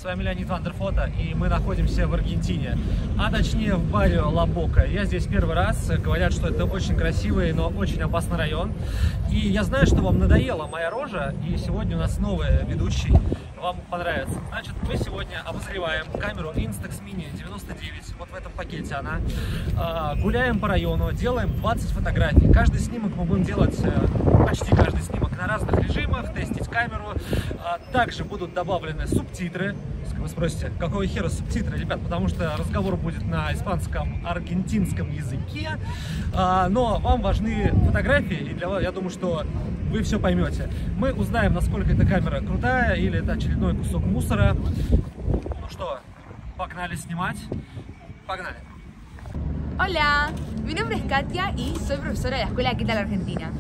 вами Леонид Вандерфото, и мы находимся в Аргентине, а точнее в баре Ла Бока. Я здесь первый раз, говорят, что это очень красивый, но очень опасный район. И я знаю, что вам надоела моя рожа, и сегодня у нас новый ведущий, вам понравится. Значит, мы сегодня обозреваем камеру Instax Mini 99, вот в этом пакете она. Гуляем по району, делаем 20 фотографий. Каждый снимок мы будем делать, почти каждый снимок на разных режимах, тестить камеру. Также будут добавлены субтитры. Вы спросите, какого хера субтитры, ребят? Потому что разговор будет на испанском, аргентинском языке. Но вам важны фотографии, и для вас, я думаю, что вы все поймете. Мы узнаем, насколько эта камера крутая или это очередной кусок мусора. Ну что, погнали снимать? Погнали! Hola, mi nombre es Katia y soy profesora de la Escuela ¿Qué tal Argentina?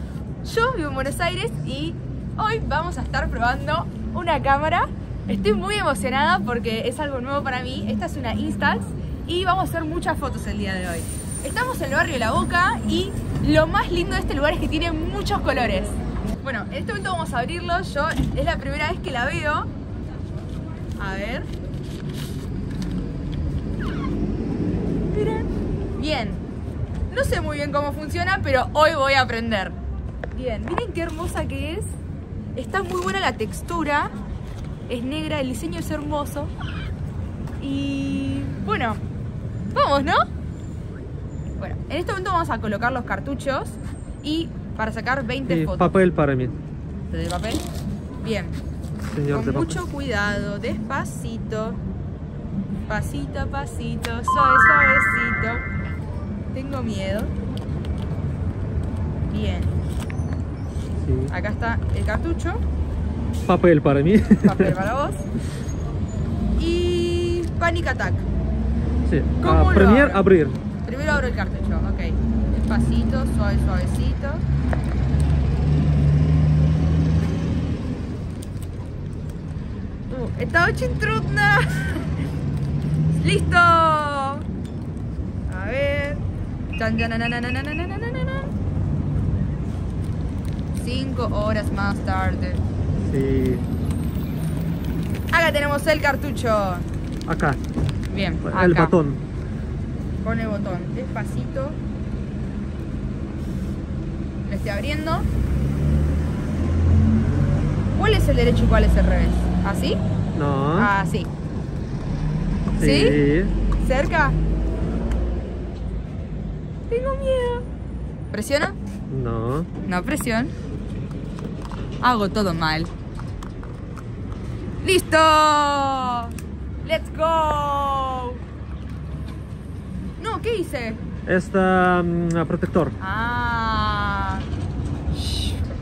Yo vivo en Buenos Aires y hoy vamos a estar probando una cámara. Estoy muy emocionada porque es algo nuevo para mí. Esta es una Instax y vamos a hacer muchas fotos el día de hoy. Estamos en el barrio La Boca y lo más lindo de este lugar es que tiene muchos colores. Bueno, en este momento vamos a abrirlo. Yo es la primera vez que la veo. A ver. Miren. Bien. No sé muy bien cómo funciona, pero hoy voy a aprender. Bien, miren qué hermosa que es. Está muy buena la textura. Es negra, el diseño es hermoso. Y bueno, vamos, ¿no? Bueno, en este momento vamos a colocar los cartuchos y para sacar 20 fotos. Papel para mí. ¿De papel? Bien. Señor Con de mucho papel. cuidado, despacito. Pasito a pasito, suave, suavecito. Tengo miedo. Bien. Sí. Acá está el cartucho. Papel para mí. Papel para vos. Y Panic Attack. Sí. ¿Cómo lo Premier abro? abrir. Primero abro el cartucho, ok. Despacito, suave, suavecito. Está очень трудно. ¡Listo! A ver. 5 horas más tarde. Sí. Acá tenemos el cartucho. Acá. Bien, El acá. botón. Con el botón. Despacito. Lo estoy abriendo. ¿Cuál es el derecho y cuál es el revés? ¿Así? No. Así. Sí. ¿Sí? ¿Cerca? Tengo miedo. ¿Presiona? No. No presión. Hago todo mal. ¡Listo! ¡Let's go! No, ¿qué hice? Protector. Ah.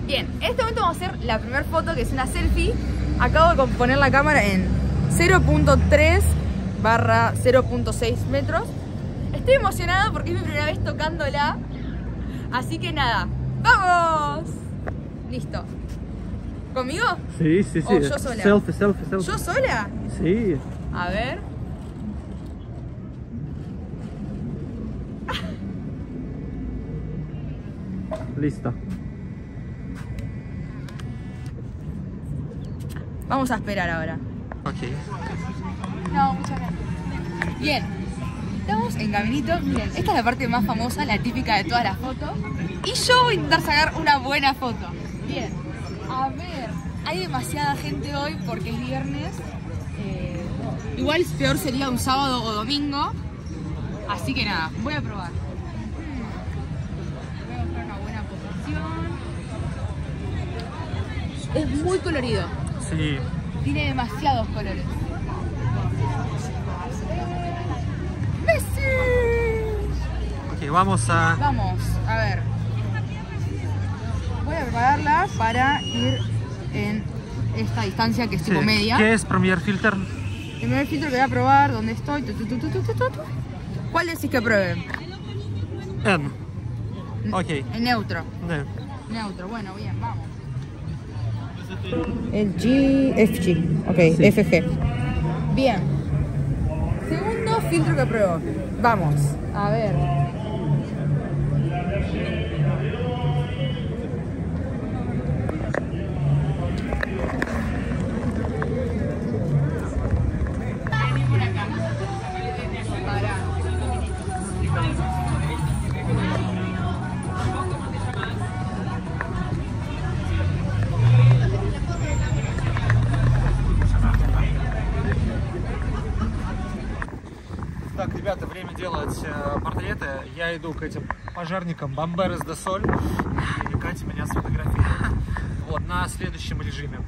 Bien, en este momento vamos a hacer la primera foto, que es una selfie. Acabo de poner la cámara en 0.3/0.6 metros. Estoy emocionada porque es mi primera vez tocándola. Así que nada, ¡vamos! Listo. ¿Conmigo? Sí, sí, sí. ¿O yo sola? Selfie, selfie, selfie. ¿Yo sola? Sí. A ver. Listo. Vamos a esperar ahora. Ok. No, muchas gracias. Bien, estamos en Caminito. Miren, esta es la parte más famosa, la típica de todas las fotos. Y yo voy a intentar sacar una buena foto. Bien, a ver, hay demasiada gente hoy porque es viernes. Igual peor sería un sábado o domingo. Así que nada, voy a probar. Voy a buscar una buena posición. Es muy colorido. Sí. Tiene demasiados colores. ¡Messi! Ok, vamos a... Vamos, a ver. Voy a prepararla para ir en esta distancia que es tipo Sí. media. ¿Qué es Premier Filter? El primer filtro que voy a probar, ¿dónde estoy? ¿Cuál decís que pruebe? N. Ok. El neutro. No. Neutro, bueno, bien, vamos. El GFG, ok, Sí. FG. Bien. Segundo filtro que pruebo. Vamos, a ver. ребята, время делать портреты. Я иду к этим пожарникам Бомберес де Соль, и Катя меня сфотографирует. Вот, на следующем режиме.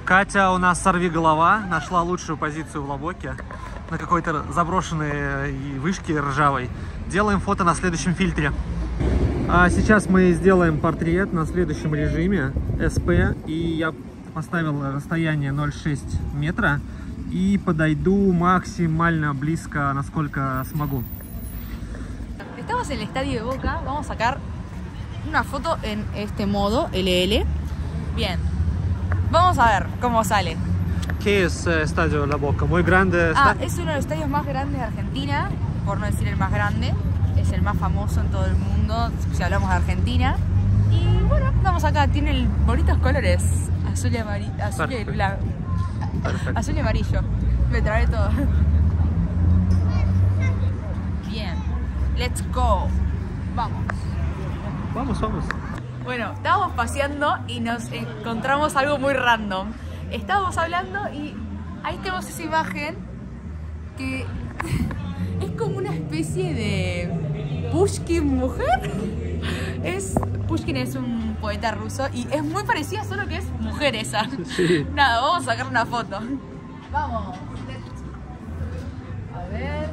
Катя у нас сорвиголова, нашла лучшую позицию в Лобоке на какой-то заброшенной вышке ржавой. Делаем фото на следующем фильтре. А сейчас мы сделаем портрет на следующем режиме SP, и я поставил расстояние 0,6 метра и подойду максимально близко, насколько смогу. Estamos en el estadio de Boca, vamos a sacar una foto en este modo, LL. Bien, vamos a ver cómo sale. ¿Qué es Estadio La Boca? Muy grande. Es uno de los estadios más grandes de Argentina, por no decir el más grande. Es el más famoso en todo el mundo, si hablamos de Argentina. Y bueno, vamos acá, tiene bonitos colores, azul y amarillo, azul y amarillo. Me trae todo. Bien, let's go. Vamos. Vamos, vamos. Bueno, estábamos paseando y nos encontramos algo muy random. Estábamos hablando y ahí tenemos esa imagen que es como una especie de Pushkin mujer. Pushkin es un poeta ruso y es muy parecida, solo que es mujer esa. Sí. Nada, vamos a sacar una foto. Vamos. A ver.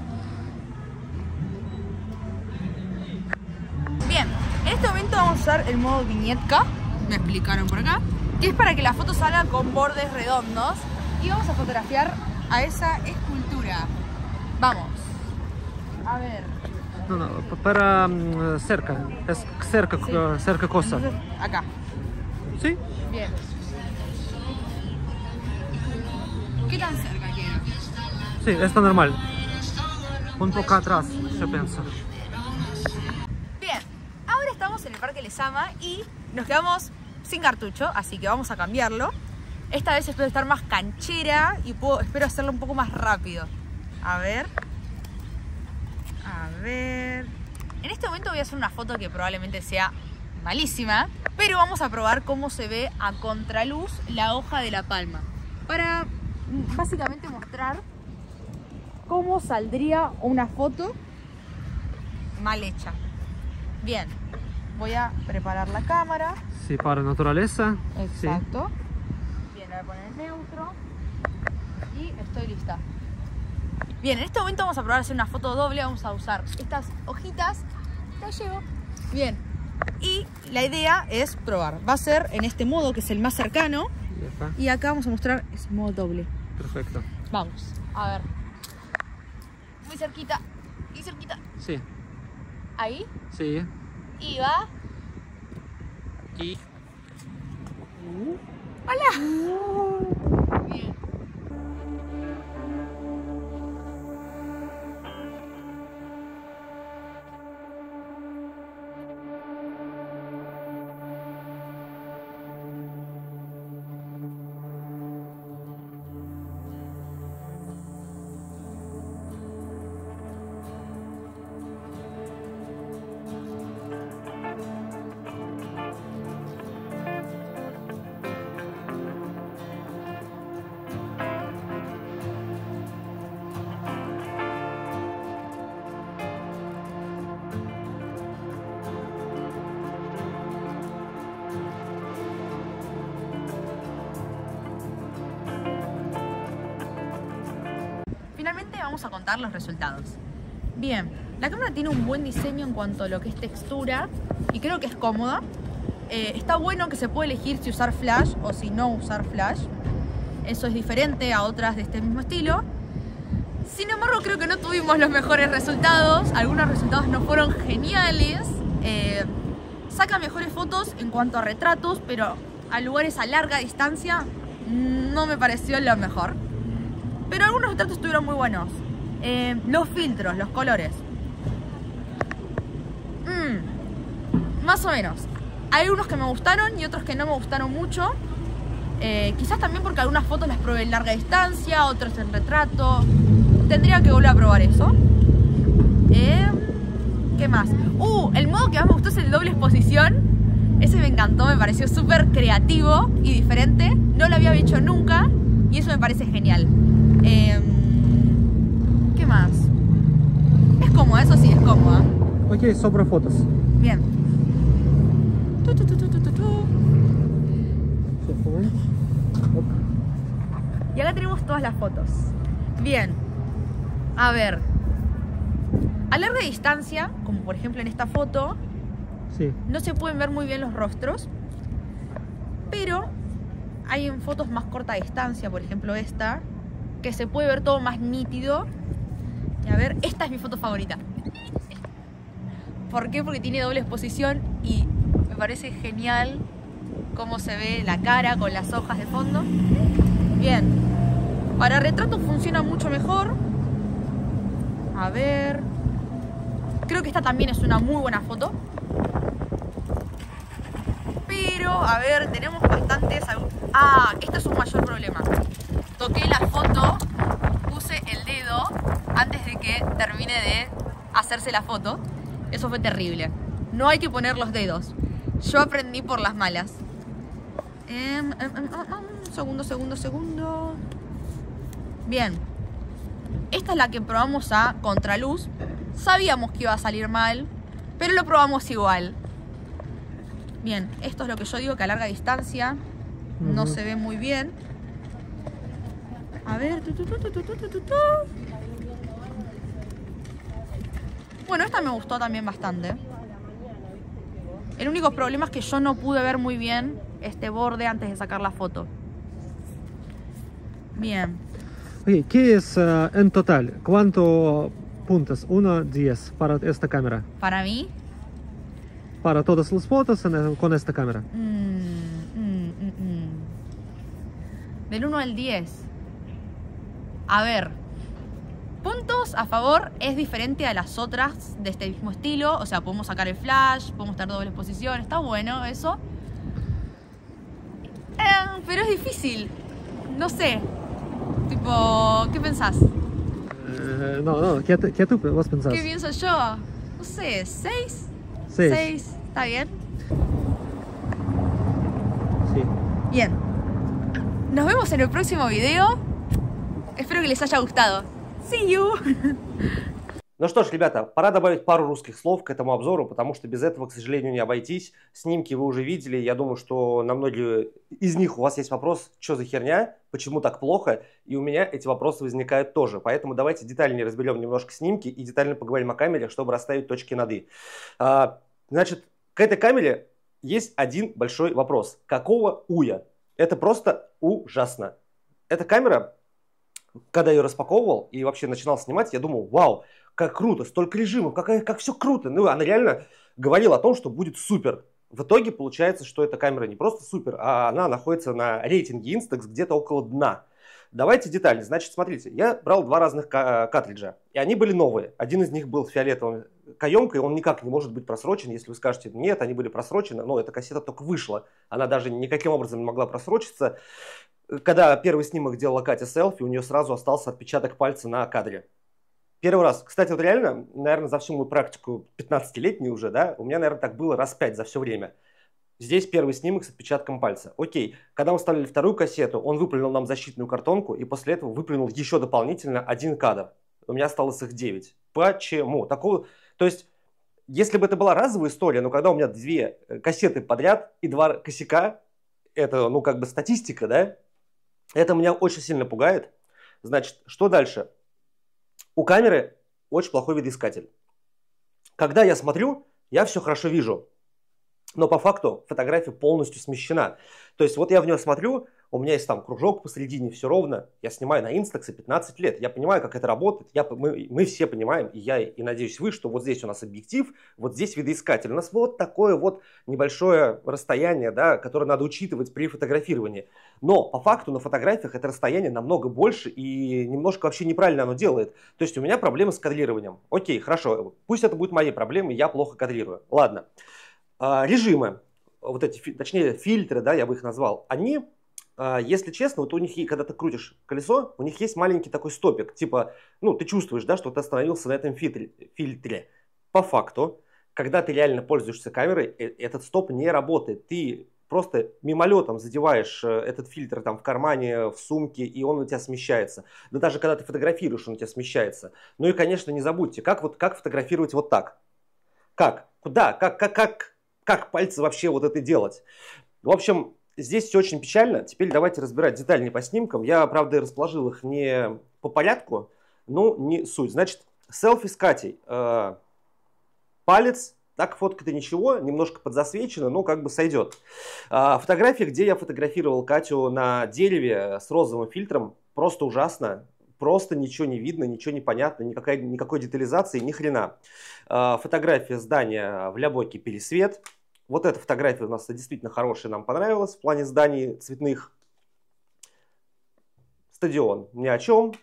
Bien, en este momento vamos a usar el modo viñetka, me explicaron por acá, que es para que la foto salga con bordes redondos y vamos a fotografiar a esa escultura. Vamos. A ver. No, para cerca. Es cerca, sí. Cerca cosa. Entonces, acá. ¿Sí? Bien. ¿Qué tan cerca quiero? Sí, está normal. Un poco atrás, yo pienso. Bien, ahora estamos en el Parque Lezama y nos quedamos sin cartucho, así que vamos a cambiarlo. Esta vez espero estar más canchera y espero hacerlo un poco más rápido. A ver. En este momento voy a hacer una foto que probablemente sea malísima, pero vamos a probar cómo se ve a contraluz la hoja de la palma. Para básicamente mostrar cómo saldría una foto mal hecha. Bien, voy a preparar la cámara. Sí, para naturaleza. Exacto. Sí. Bien, voy a poner neutro y estoy lista. Bien, en este momento vamos a probar a hacer una foto doble. Vamos a usar estas hojitas. Las llevo. Bien. Y la idea es probar. Va a ser en este modo, que es el más cercano. Y acá vamos a mostrar ese modo doble. Perfecto. Vamos. A ver. Muy cerquita. Y cerquita. Sí. Ahí. Sí. Y va. Y. ¡Hola! Bien. Finalmente vamos a contar los resultados. Bien, la cámara tiene un buen diseño en cuanto a lo que es textura y creo que es cómoda. Está bueno que se puede elegir si usar flash o si no usar flash. Eso es diferente a otras de este mismo estilo. Sin embargo, creo que no tuvimos los mejores resultados. Algunos resultados no fueron geniales. Saca mejores fotos en cuanto a retratos, pero a lugares a larga distancia no me pareció lo mejor. Pero algunos retratos estuvieron muy buenos. Los filtros, los colores. Más o menos. Hay unos que me gustaron y otros que no me gustaron mucho. Quizás también porque algunas fotos las probé en larga distancia, otras en retrato. Tendría que volver a probar eso. ¿Qué más? El modo que más me gustó es el doble exposición. Ese me encantó, me pareció súper creativo y diferente. No lo había hecho nunca y eso me parece genial. ¿Qué más? Es cómoda, eso sí, es cómoda. Окей, собра фотос. Bien. Y acá tenemos todas las fotos. Bien. A ver. A larga distancia, como por ejemplo en esta foto, Sí. no se pueden ver muy bien los rostros, pero hay en fotos más corta distancia, por ejemplo esta, que se puede ver todo más nítido. Y a ver, esta es mi foto favorita. ¿Por qué? Porque tiene doble exposición y me parece genial cómo se ve la cara con las hojas de fondo. Bien, para retrato funciona mucho mejor. A ver, creo que esta también es una muy buena foto. Pero, a ver, tenemos bastantes... Ah, este es un mayor problema. Toqué la foto, puse el dedo antes de que termine de hacerse la foto. Eso fue terrible. No hay que poner los dedos. Yo aprendí por las malas. Segundo. Bien. Esta es la que probamos a contraluz. Sabíamos que iba a salir mal, pero lo probamos igual. Bien, esto es lo que yo digo, que a larga distancia no se ve muy bien. A ver. Bueno, esta me gustó también bastante. El único problema es que yo no pude ver muy bien este borde antes de sacar la foto. Bien. Oye, ¿qué es en total? ¿Cuántos puntos? 1, 10 para esta cámara. Para mí. Para todas las fotos con esta cámara. Del 1 al 10. A ver. Puntos a favor es diferente a las otras de este mismo estilo. O sea, podemos sacar el flash, podemos tener doble exposición. Está bueno eso. Pero es difícil. No sé. Tipo, ¿qué pensás? No, ¿qué tú vos pensás? ¿Qué pienso yo? No sé, 6. 6. 6, ¿está bien? Sí. Bien. Nos vemos en el próximo video. Espero que les haya gustado. See you! Ну что ж, ребята, пора добавить пару русских слов к этому обзору, потому что без этого, к сожалению, не обойтись. Снимки вы уже видели, я думаю, что на многие из них у вас есть вопрос, что за херня, почему так плохо, и у меня эти вопросы возникают тоже. Поэтому давайте детальнее разберем немножко снимки и детально поговорим о камере, чтобы расставить точки над «и». Значит, к этой камере есть один большой вопрос. Какого уя? Это просто ужасно. Эта камера, когда я ее распаковывал и вообще начинал снимать, я думал, вау, как круто, столько режимов, как все круто. Ну, она реально говорила о том, что будет супер. В итоге получается, что эта камера не просто супер, а она находится на рейтинге Instax где-то около дна. Давайте детально. Значит, смотрите, я брал два разных картриджа, и они были новые. Один из них был фиолетовой каемкой, он никак не может быть просрочен. Если вы скажете, нет, они были просрочены, но эта кассета только вышла. Она даже никаким образом не могла просрочиться. Когда первый снимок делала Катя селфи, у нее сразу остался отпечаток пальца на кадре. Первый раз. Кстати, вот реально, наверное, за всю мою практику, 15-летнюю уже, да, у меня, наверное, так было раз 5 за все время. Здесь первый снимок с отпечатком пальца. Окей, когда мы вставили вторую кассету, он выплюнул нам защитную картонку и после этого выплюнул еще дополнительно один кадр. У меня осталось их 9. Почему? Такого... То есть, если бы это была разовая история, но когда у меня 2 кассеты подряд и 2 косяка, это, ну, как бы статистика, да, это меня очень сильно пугает. Значит, что дальше? У камеры очень плохой видоискатель. Когда я смотрю, я все хорошо вижу. Но по факту фотография полностью смещена. То есть вот я в нее смотрю, у меня есть там кружок посередине, все ровно. Я снимаю на Instax 15 лет. Я понимаю, как это работает. Мы все понимаем, и я, и надеюсь вы, что вот здесь у нас объектив, вот здесь видоискатель. У нас вот такое вот небольшое расстояние, да, которое надо учитывать при фотографировании. Но по факту на фотографиях это расстояние намного больше и немножко вообще неправильно оно делает. То есть у меня проблемы с кадрированием. Окей, хорошо, пусть это будет моей проблемой, я плохо кадрирую. Ладно. Режимы, вот эти, точнее фильтры, да, я бы их назвал, они, если честно, вот у них, когда ты крутишь колесо, у них есть маленький такой стопик, типа, ну, ты чувствуешь, да, что ты остановился на этом фильтре. По факту, когда ты реально пользуешься камерой, этот стоп не работает. Ты просто мимолетом задеваешь этот фильтр там в кармане, в сумке, и он у тебя смещается. Да даже когда ты фотографируешь, он у тебя смещается. Ну и, конечно, не забудьте, как фотографировать вот так? Как? Куда? Как пальцы вообще вот это делать? В общем, здесь все очень печально. Теперь давайте разбирать детальнее по снимкам. Я, правда, расположил их не по порядку, но не суть. Значит, селфи с Катей. Палец. Так фотка-то ничего, немножко подзасвечено, но как бы сойдет. Фотография, где я фотографировал Катю на дереве с розовым фильтром, просто ужасно. Просто ничего не видно, ничего не понятно, никакой детализации, ни хрена. Фотография здания в Лябоке пересвет. Вот эта фотография у нас действительно хорошая, нам понравилась в плане зданий цветных. Стадион ни о чем.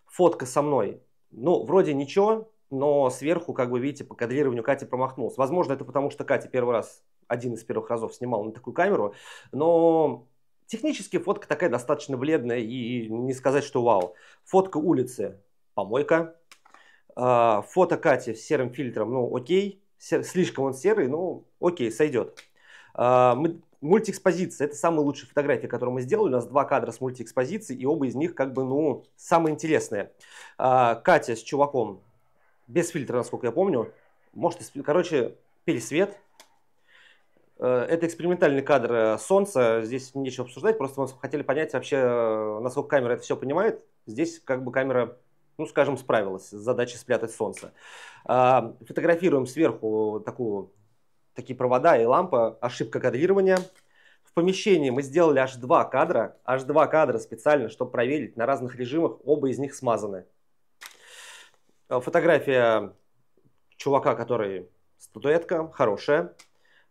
Фотка со мной, ну, вроде ничего. Но сверху, как вы видите, по кадрированию Катя промахнулась. Возможно, это потому, что Катя один из первых разов снимала на такую камеру. Но технически фотка такая достаточно бледная и не сказать, что вау. Фотка улицы, помойка. Фото Кати с серым фильтром, ну окей. Слишком он серый, ну окей, сойдет. Мультиэкспозиция. Это самые лучшие фотографии, которые мы сделали. У нас 2 кадра с мультиэкспозицией, и оба из них как бы, ну, самые интересные. Катя с чуваком. Без фильтра, насколько я помню. Может, короче, пересвет. Это экспериментальный кадр солнца. Здесь нечего обсуждать. Просто мы хотели понять вообще, насколько камера это все понимает. Здесь как бы камера, ну, скажем, справилась с задачей спрятать солнце. Фотографируем сверху такие провода и лампа. Ошибка кадрирования. В помещении мы сделали аж 2 кадра. Аж 2 кадра специально, чтобы проверить на разных режимах. Оба из них смазаны. Фотография чувака, который статуэтка, хорошая.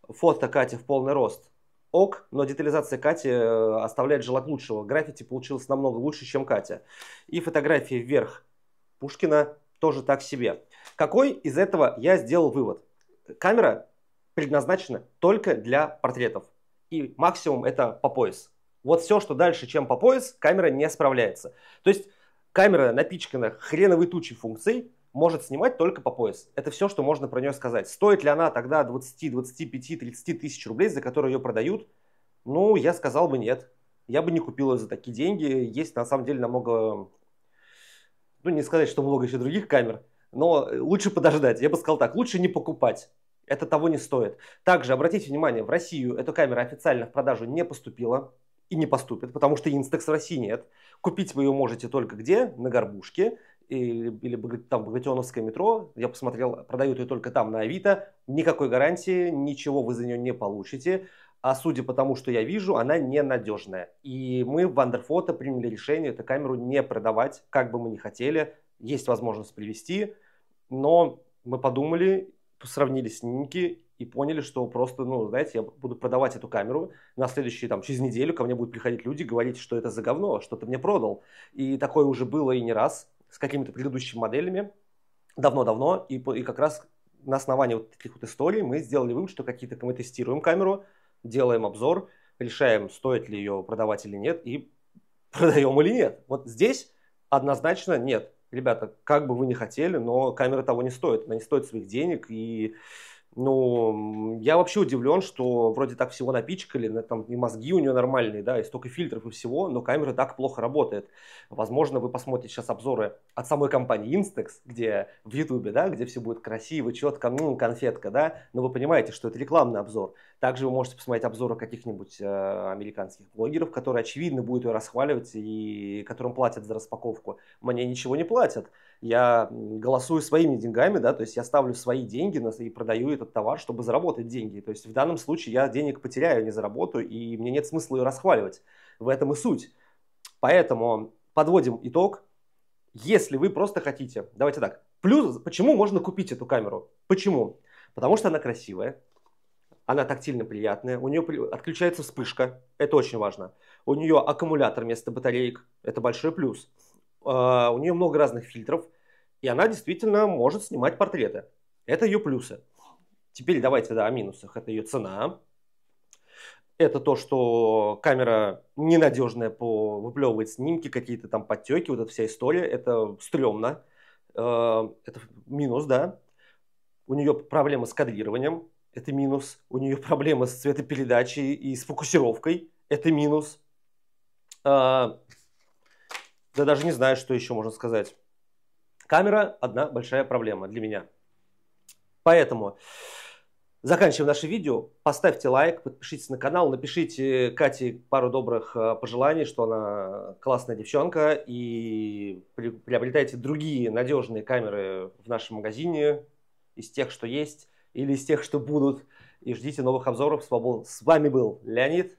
Фото Кати в полный рост. Ок, но детализация Кати оставляет желать лучшего. Граффити получилось намного лучше, чем Катя. И фотография вверх Пушкина тоже так себе. Какой из этого я сделал вывод? Камера предназначена только для портретов. И максимум это по пояс. Вот все, что дальше, чем по пояс, камера не справляется. То есть камера напичкана хреновой тучей функций, может снимать только по пояс. Это все, что можно про нее сказать. Стоит ли она тогда 20, 25, 30 тысяч рублей, за которые ее продают? Ну, я сказал бы нет. Я бы не купил ее за такие деньги. Есть на самом деле намного, ну не сказать, что много еще других камер, но лучше подождать. Я бы сказал так, лучше не покупать. Это того не стоит. Также обратите внимание, в Россию эта камера официально в продажу не поступила. И не поступит, потому что Instax в России нет. Купить вы ее можете только где? На Горбушке или там Багратионовское метро. Я посмотрел, продают ее только там на Авито. Никакой гарантии, ничего вы за нее не получите. А судя по тому, что я вижу, она ненадежная. И мы в Вандерфото приняли решение эту камеру не продавать, как бы мы ни хотели. Есть возможность привезти, но мы подумали, сравнили снимки и поняли, что просто, ну, знаете, я буду продавать эту камеру, на через неделю ко мне будут приходить люди, говорить, что это за говно, что ты мне продал. И такое уже было и не раз с какими-то предыдущими моделями, давно-давно, и как раз на основании вот таких вот историй мы сделали вывод, что мы тестируем камеру, делаем обзор, решаем, стоит ли ее продавать или нет, и продаем или нет. Вот здесь однозначно нет. Ребята, как бы вы ни хотели, но камера того не стоит. Она не стоит своих денег. И, ну, я вообще удивлен, что вроде так всего напичкали, там и мозги у нее нормальные, да, и столько фильтров и всего, но камера так плохо работает. Возможно, вы посмотрите сейчас обзоры от самой компании Instax, где в Ютубе, да, где все будет красиво, четко, ну, конфетка, да, но вы понимаете, что это рекламный обзор. Также вы можете посмотреть обзоры каких-нибудь американских блогеров, которые, очевидно, будут ее расхваливать и которым платят за распаковку. Мне ничего не платят. Я голосую своими деньгами, да, то есть я ставлю свои деньги и продаю этот товар, чтобы заработать деньги. То есть в данном случае я денег потеряю, не заработаю, и мне нет смысла ее расхваливать. В этом и суть. Поэтому подводим итог. Если вы просто хотите, давайте так, почему можно купить эту камеру? Почему? Потому что она красивая, она тактильно приятная, у нее отключается вспышка, это очень важно. У нее аккумулятор вместо батареек, это большой плюс. У нее много разных фильтров, и она действительно может снимать портреты. Это ее плюсы. Теперь давайте о минусах. Это ее цена. Это то, что камера ненадежная, выплевывает снимки, какие-то там подтеки, вот эта вся история. Это стрёмно. Это минус, да. у нее проблемы с кадрированием, это минус. У нее проблемы с цветопередачей и с фокусировкой, это минус. Да даже не знаю, что еще можно сказать. Камера – одна большая проблема для меня. Поэтому заканчиваем наше видео. Поставьте лайк, подпишитесь на канал, напишите Кате пару добрых пожеланий, что она классная девчонка, и приобретайте другие надежные камеры в нашем магазине, из тех, что есть, или из тех, что будут. И ждите новых обзоров. С вами был Леонид.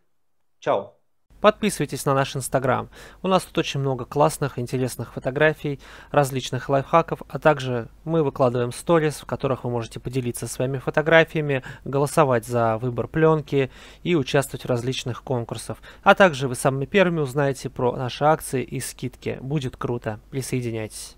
Чао. Подписывайтесь на наш Инстаграм. У нас тут очень много классных, интересных фотографий, различных лайфхаков, а также мы выкладываем сторис, в которых вы можете поделиться своими фотографиями, голосовать за выбор пленки и участвовать в различных конкурсах. А также вы самыми первыми узнаете про наши акции и скидки. Будет круто. Присоединяйтесь.